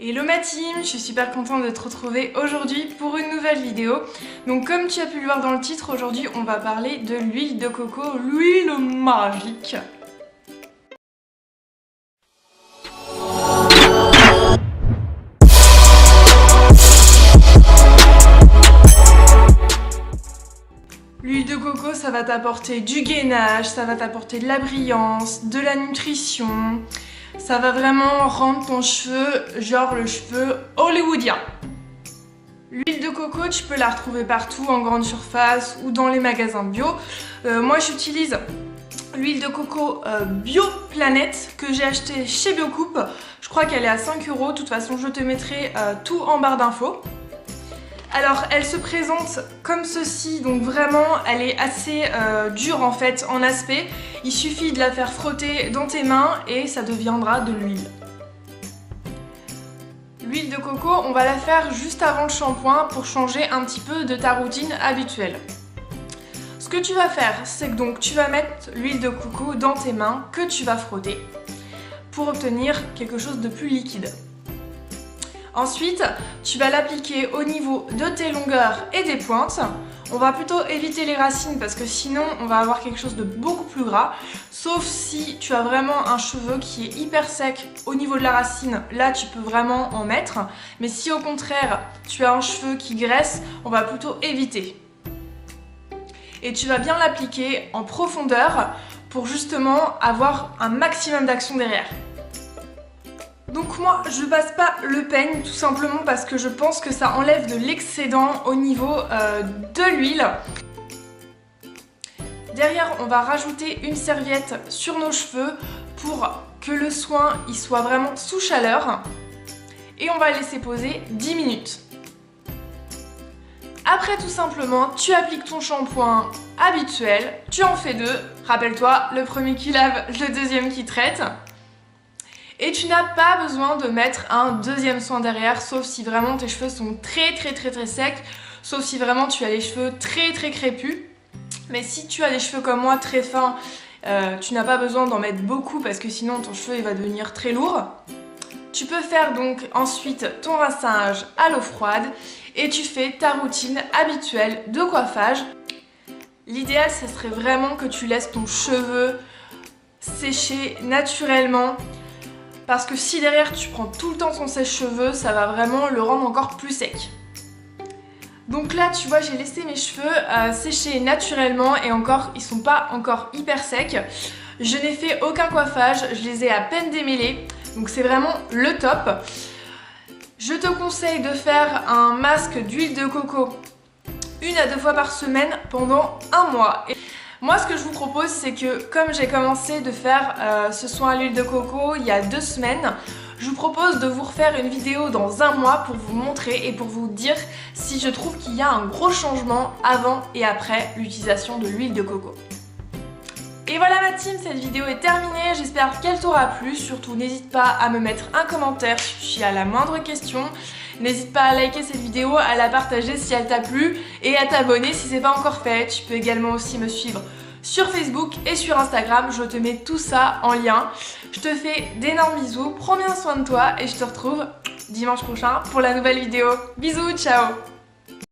Hello ma team, je suis super contente de te retrouver aujourd'hui pour une nouvelle vidéo. Donc comme tu as pu le voir dans le titre, aujourd'hui on va parler de l'huile de coco, l'huile magique. L'huile de coco, ça va t'apporter du gainage, ça va t'apporter de la brillance, de la nutrition. Ça va vraiment rendre ton cheveu, genre le cheveu hollywoodien. L'huile de coco, tu peux la retrouver partout, en grande surface ou dans les magasins bio. Moi, j'utilise l'huile de coco Bio Planète que j'ai acheté chez Biocoupe. Je crois qu'elle est à 5 €. De toute façon, je te mettrai tout en barre d'infos. Alors elle se présente comme ceci, donc vraiment elle est assez dure en fait en aspect. Il suffit de la faire frotter dans tes mains et ça deviendra de l'huile. L'huile de coco, on va la faire juste avant le shampoing pour changer un petit peu de ta routine habituelle. Ce que tu vas faire, c'est que donc tu vas mettre l'huile de coco dans tes mains que tu vas frotter pour obtenir quelque chose de plus liquide. Ensuite, tu vas l'appliquer au niveau de tes longueurs et des pointes. On va plutôt éviter les racines parce que sinon on va avoir quelque chose de beaucoup plus gras. Sauf si tu as vraiment un cheveu qui est hyper sec au niveau de la racine, là tu peux vraiment en mettre. Mais si au contraire tu as un cheveu qui graisse, on va plutôt éviter. Et tu vas bien l'appliquer en profondeur pour justement avoir un maximum d'action derrière. Donc moi je passe pas le peigne tout simplement parce que je pense que ça enlève de l'excédent au niveau de l'huile. Derrière on va rajouter une serviette sur nos cheveux pour que le soin il soit vraiment sous chaleur. Et on va laisser poser 10 minutes. Après tout simplement tu appliques ton shampoing habituel, tu en fais deux. Rappelle-toi, le premier qui lave, le deuxième qui traite. Et tu n'as pas besoin de mettre un deuxième soin derrière, sauf si vraiment tes cheveux sont très secs, sauf si vraiment tu as les cheveux très crépus. Mais si tu as des cheveux comme moi très fins, tu n'as pas besoin d'en mettre beaucoup parce que sinon ton cheveu il va devenir très lourd. Tu peux faire donc ensuite ton rinçage à l'eau froide et tu fais ta routine habituelle de coiffage. L'idéal, ce serait vraiment que tu laisses ton cheveu sécher naturellement. Parce que si derrière tu prends tout le temps ton sèche-cheveux, ça va vraiment le rendre encore plus sec. Donc là tu vois, j'ai laissé mes cheveux sécher naturellement et encore ils sont pas encore hyper secs. Je n'ai fait aucun coiffage, je les ai à peine démêlés, donc c'est vraiment le top. Je te conseille de faire un masque d'huile de coco 1 à 2 fois par semaine pendant un mois. Moi ce que je vous propose c'est que comme j'ai commencé de faire ce soin à l'huile de coco il y a 2 semaines, je vous propose de vous refaire une vidéo dans un mois pour vous montrer et pour vous dire si je trouve qu'il y a un gros changement avant et après l'utilisation de l'huile de coco. Et voilà ma team, cette vidéo est terminée, j'espère qu'elle t'aura plu, surtout n'hésite pas à me mettre un commentaire si tu as la moindre question. N'hésite pas à liker cette vidéo, à la partager si elle t'a plu et à t'abonner si c'est pas encore fait. Tu peux également aussi me suivre sur Facebook et sur Instagram, je te mets tout ça en lien. Je te fais d'énormes bisous, prends bien soin de toi et je te retrouve dimanche prochain pour la nouvelle vidéo. Bisous, ciao!